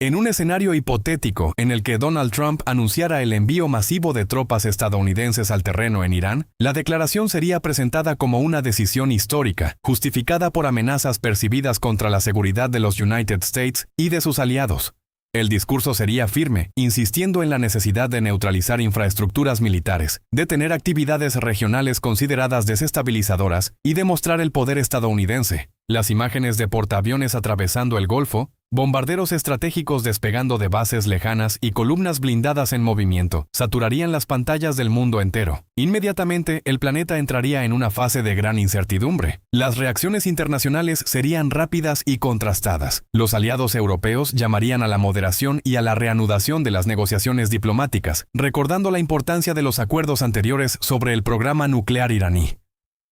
En un escenario hipotético en el que Donald Trump anunciara el envío masivo de tropas estadounidenses al terreno en Irán, la declaración sería presentada como una decisión histórica, justificada por amenazas percibidas contra la seguridad de los United States y de sus aliados. El discurso sería firme, insistiendo en la necesidad de neutralizar infraestructuras militares, detener actividades regionales consideradas desestabilizadoras y demostrar el poder estadounidense. Las imágenes de portaaviones atravesando el Golfo, bombarderos estratégicos despegando de bases lejanas y columnas blindadas en movimiento saturarían las pantallas del mundo entero. Inmediatamente, el planeta entraría en una fase de gran incertidumbre. Las reacciones internacionales serían rápidas y contrastadas. Los aliados europeos llamarían a la moderación y a la reanudación de las negociaciones diplomáticas, recordando la importancia de los acuerdos anteriores sobre el programa nuclear iraní.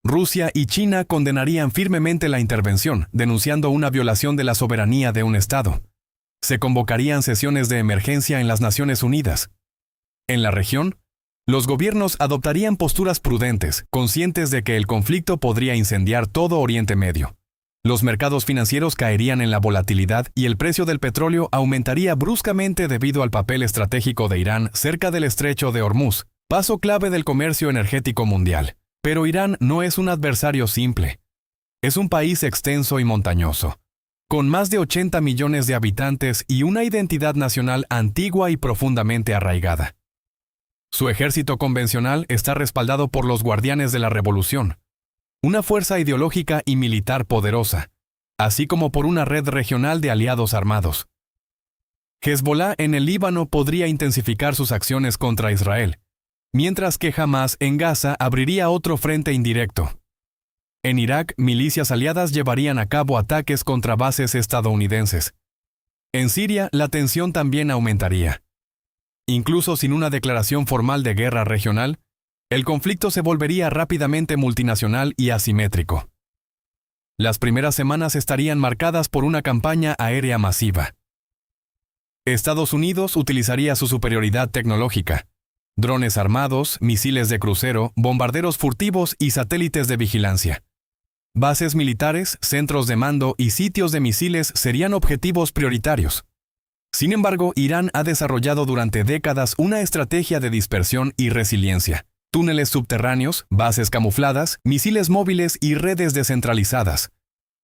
Rusia y China condenarían firmemente la intervención, denunciando una violación de la soberanía de un Estado. Se convocarían sesiones de emergencia en las Naciones Unidas. En la región, los gobiernos adoptarían posturas prudentes, conscientes de que el conflicto podría incendiar todo Oriente Medio. Los mercados financieros caerían en la volatilidad y el precio del petróleo aumentaría bruscamente debido al papel estratégico de Irán cerca del estrecho de Hormuz, paso clave del comercio energético mundial. Pero Irán no es un adversario simple. Es un país extenso y montañoso, con más de 80 millones de habitantes y una identidad nacional antigua y profundamente arraigada. Su ejército convencional está respaldado por los Guardianes de la Revolución, una fuerza ideológica y militar poderosa, así como por una red regional de aliados armados. Hezbollah en el Líbano podría intensificar sus acciones contra Israel, mientras que Hamás en Gaza abriría otro frente indirecto. En Irak, milicias aliadas llevarían a cabo ataques contra bases estadounidenses. En Siria, la tensión también aumentaría. Incluso sin una declaración formal de guerra regional, el conflicto se volvería rápidamente multinacional y asimétrico. Las primeras semanas estarían marcadas por una campaña aérea masiva. Estados Unidos utilizaría su superioridad tecnológica, drones armados, misiles de crucero, bombarderos furtivos y satélites de vigilancia. Bases militares, centros de mando y sitios de misiles serían objetivos prioritarios. Sin embargo, Irán ha desarrollado durante décadas una estrategia de dispersión y resiliencia. Túneles subterráneos, bases camufladas, misiles móviles y redes descentralizadas.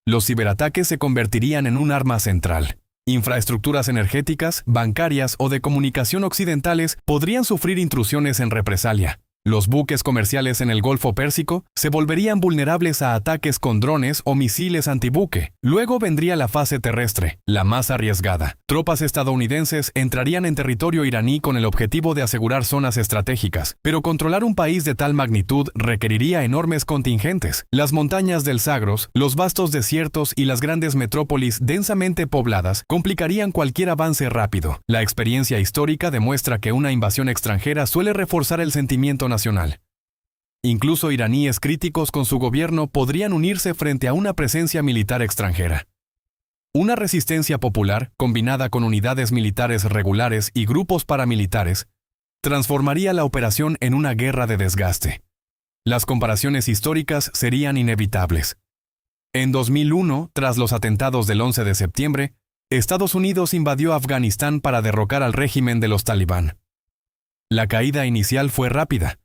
Los ciberataques se convertirían en un arma central. Infraestructuras energéticas, bancarias o de comunicación occidentales podrían sufrir intrusiones en represalia. Los buques comerciales en el Golfo Pérsico se volverían vulnerables a ataques con drones o misiles antibuque. Luego vendría la fase terrestre, la más arriesgada. Tropas estadounidenses entrarían en territorio iraní con el objetivo de asegurar zonas estratégicas, pero controlar un país de tal magnitud requeriría enormes contingentes. Las montañas del Zagros, los vastos desiertos y las grandes metrópolis densamente pobladas complicarían cualquier avance rápido. La experiencia histórica demuestra que una invasión extranjera suele reforzar el sentimiento nacional. Incluso iraníes críticos con su gobierno podrían unirse frente a una presencia militar extranjera. Una resistencia popular, combinada con unidades militares regulares y grupos paramilitares, transformaría la operación en una guerra de desgaste. Las comparaciones históricas serían inevitables. En 2001, tras los atentados del 11 de septiembre, Estados Unidos invadió Afganistán para derrocar al régimen de los talibán. La caída inicial fue rápida,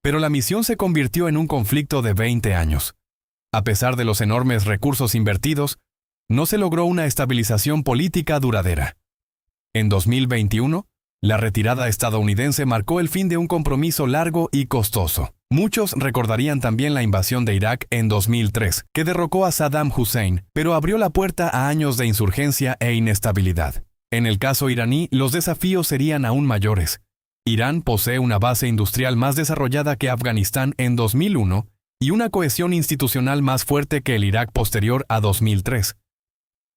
pero la misión se convirtió en un conflicto de 20 años. A pesar de los enormes recursos invertidos, no se logró una estabilización política duradera. En 2021, la retirada estadounidense marcó el fin de un compromiso largo y costoso. Muchos recordarían también la invasión de Irak en 2003, que derrocó a Saddam Hussein, pero abrió la puerta a años de insurgencia e inestabilidad. En el caso iraní, los desafíos serían aún mayores. Irán posee una base industrial más desarrollada que Afganistán en 2001 y una cohesión institucional más fuerte que el Irak posterior a 2003.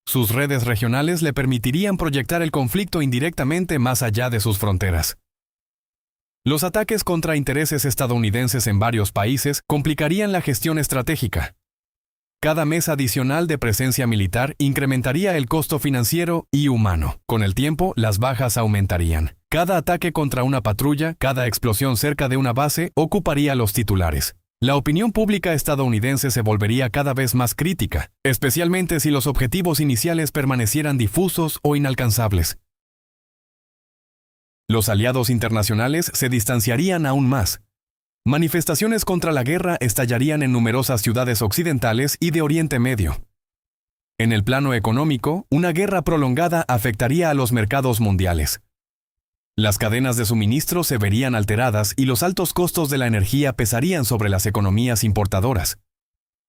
Sus redes regionales le permitirían proyectar el conflicto indirectamente más allá de sus fronteras. Los ataques contra intereses estadounidenses en varios países complicarían la gestión estratégica. Cada mes adicional de presencia militar incrementaría el costo financiero y humano. Con el tiempo, las bajas aumentarían. Cada ataque contra una patrulla, cada explosión cerca de una base, ocuparía los titulares. La opinión pública estadounidense se volvería cada vez más crítica, especialmente si los objetivos iniciales permanecieran difusos o inalcanzables. Los aliados internacionales se distanciarían aún más. Manifestaciones contra la guerra estallarían en numerosas ciudades occidentales y de Oriente Medio. En el plano económico, una guerra prolongada afectaría a los mercados mundiales. Las cadenas de suministro se verían alteradas y los altos costos de la energía pesarían sobre las economías importadoras.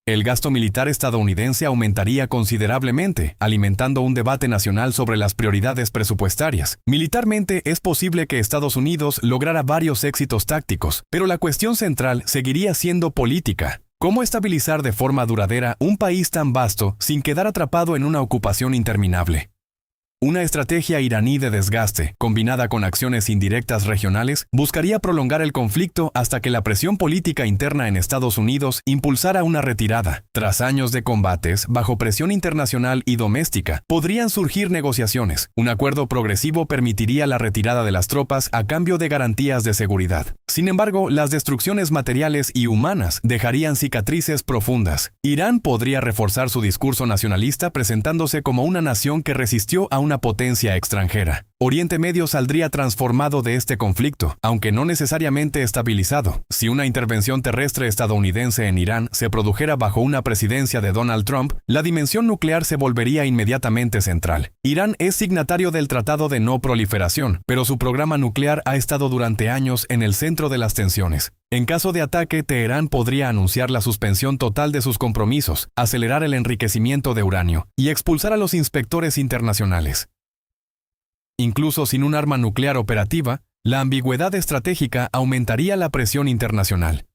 El gasto militar estadounidense aumentaría considerablemente, alimentando un debate nacional sobre las prioridades presupuestarias. Militarmente es posible que Estados Unidos lograra varios éxitos tácticos, pero la cuestión central seguiría siendo política. ¿Cómo estabilizar de forma duradera un país tan vasto sin quedar atrapado en una ocupación interminable? Una estrategia iraní de desgaste, combinada con acciones indirectas regionales, buscaría prolongar el conflicto hasta que la presión política interna en Estados Unidos impulsara una retirada. Tras años de combates, bajo presión internacional y doméstica, podrían surgir negociaciones. Un acuerdo progresivo permitiría la retirada de las tropas a cambio de garantías de seguridad. Sin embargo, las destrucciones materiales y humanas dejarían cicatrices profundas. Irán podría reforzar su discurso nacionalista presentándose como una nación que resistió a una potencia extranjera. Oriente Medio saldría transformado de este conflicto, aunque no necesariamente estabilizado. Si una intervención terrestre estadounidense en Irán se produjera bajo una presidencia de Donald Trump, la dimensión nuclear se volvería inmediatamente central. Irán es signatario del Tratado de No Proliferación, pero su programa nuclear ha estado durante años en el centro de las tensiones. En caso de ataque, Teherán podría anunciar la suspensión total de sus compromisos, acelerar el enriquecimiento de uranio y expulsar a los inspectores internacionales. Incluso sin un arma nuclear operativa, la ambigüedad estratégica aumentaría la presión internacional.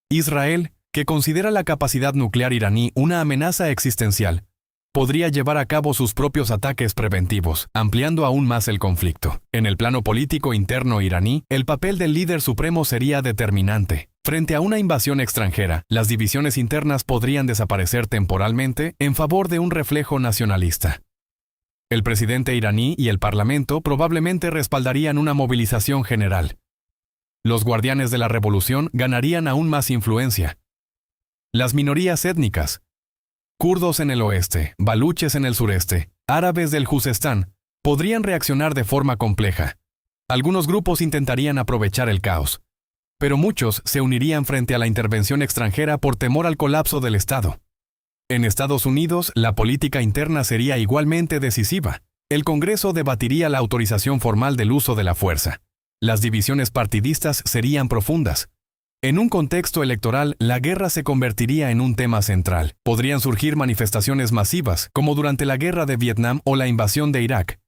Israel, que considera la capacidad nuclear iraní una amenaza existencial, podría llevar a cabo sus propios ataques preventivos, ampliando aún más el conflicto. En el plano político interno iraní, el papel del líder supremo sería determinante. Frente a una invasión extranjera, las divisiones internas podrían desaparecer temporalmente en favor de un reflejo nacionalista. El presidente iraní y el parlamento probablemente respaldarían una movilización general. Los guardianes de la revolución ganarían aún más influencia. Las minorías étnicas, kurdos en el oeste, baluches en el sureste, árabes del Juzestán, podrían reaccionar de forma compleja. Algunos grupos intentarían aprovechar el caos, pero muchos se unirían frente a la intervención extranjera por temor al colapso del Estado. En Estados Unidos, la política interna sería igualmente decisiva. El Congreso debatiría la autorización formal del uso de la fuerza. Las divisiones partidistas serían profundas. En un contexto electoral, la guerra se convertiría en un tema central. Podrían surgir manifestaciones masivas, como durante la guerra de Vietnam o la invasión de Irak.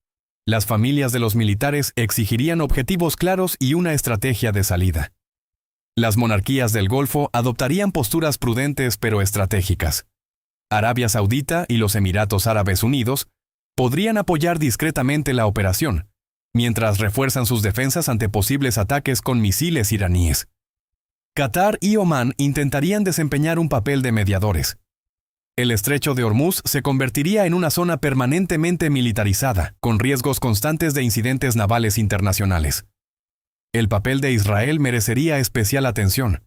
Las familias de los militares exigirían objetivos claros y una estrategia de salida. Las monarquías del Golfo adoptarían posturas prudentes pero estratégicas. Arabia Saudita y los Emiratos Árabes Unidos podrían apoyar discretamente la operación, mientras refuerzan sus defensas ante posibles ataques con misiles iraníes. Qatar y Omán intentarían desempeñar un papel de mediadores. El estrecho de Hormuz se convertiría en una zona permanentemente militarizada, con riesgos constantes de incidentes navales internacionales. El papel de Israel merecería especial atención.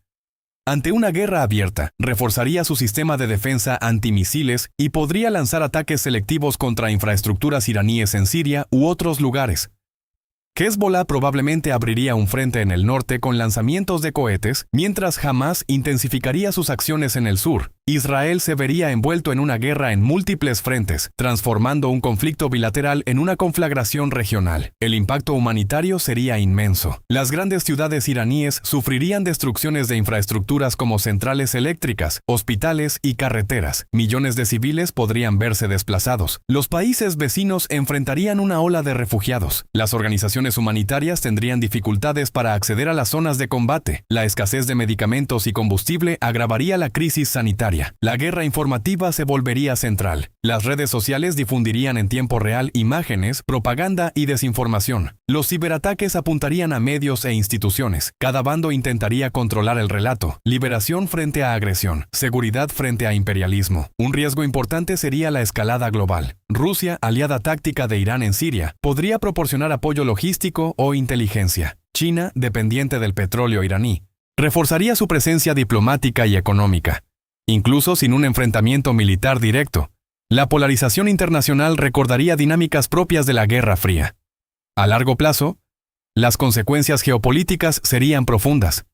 Ante una guerra abierta, reforzaría su sistema de defensa antimisiles y podría lanzar ataques selectivos contra infraestructuras iraníes en Siria u otros lugares. Hezbollah probablemente abriría un frente en el norte con lanzamientos de cohetes, mientras Hamás intensificaría sus acciones en el sur. Israel se vería envuelto en una guerra en múltiples frentes, transformando un conflicto bilateral en una conflagración regional. El impacto humanitario sería inmenso. Las grandes ciudades iraníes sufrirían destrucciones de infraestructuras como centrales eléctricas, hospitales y carreteras. Millones de civiles podrían verse desplazados. Los países vecinos enfrentarían una ola de refugiados. Las organizaciones humanitarias tendrían dificultades para acceder a las zonas de combate. La escasez de medicamentos y combustible agravaría la crisis sanitaria. La guerra informativa se volvería central. Las redes sociales difundirían en tiempo real imágenes, propaganda y desinformación. Los ciberataques apuntarían a medios e instituciones. Cada bando intentaría controlar el relato. Liberación frente a agresión. Seguridad frente a imperialismo. Un riesgo importante sería la escalada global. Rusia, aliada táctica de Irán en Siria, podría proporcionar apoyo logístico o inteligencia. China, dependiente del petróleo iraní, reforzaría su presencia diplomática y económica. Incluso sin un enfrentamiento militar directo, la polarización internacional recordaría dinámicas propias de la Guerra Fría. A largo plazo, las consecuencias geopolíticas serían profundas.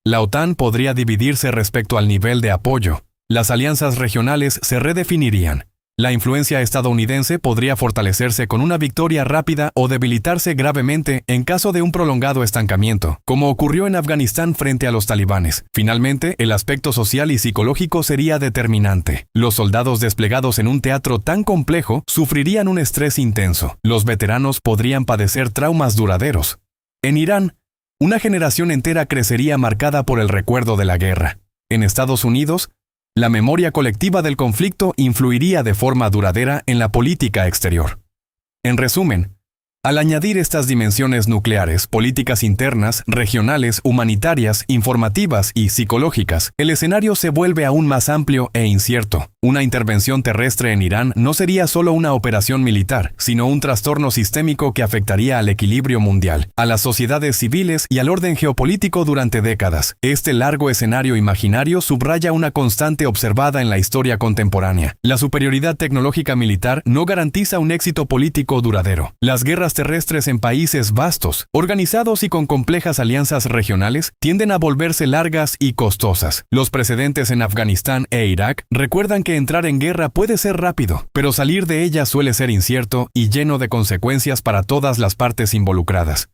La OTAN podría dividirse respecto al nivel de apoyo. Las alianzas regionales se redefinirían. La influencia estadounidense podría fortalecerse con una victoria rápida o debilitarse gravemente en caso de un prolongado estancamiento, como ocurrió en Afganistán frente a los talibanes. Finalmente, el aspecto social y psicológico sería determinante. Los soldados desplegados en un teatro tan complejo sufrirían un estrés intenso. Los veteranos podrían padecer traumas duraderos. En Irán, una generación entera crecería marcada por el recuerdo de la guerra. En Estados Unidos, la memoria colectiva del conflicto influiría de forma duradera en la política exterior. En resumen, al añadir estas dimensiones nucleares, políticas internas, regionales, humanitarias, informativas y psicológicas, el escenario se vuelve aún más amplio e incierto. Una intervención terrestre en Irán no sería solo una operación militar, sino un trastorno sistémico que afectaría al equilibrio mundial, a las sociedades civiles y al orden geopolítico durante décadas. Este largo escenario imaginario subraya una constante observada en la historia contemporánea. La superioridad tecnológica militar no garantiza un éxito político duradero. Las guerras terrestres en países vastos, organizados y con complejas alianzas regionales, tienden a volverse largas y costosas. Los precedentes en Afganistán e Irak recuerdan que entrar en guerra puede ser rápido, pero salir de ella suele ser incierto y lleno de consecuencias para todas las partes involucradas.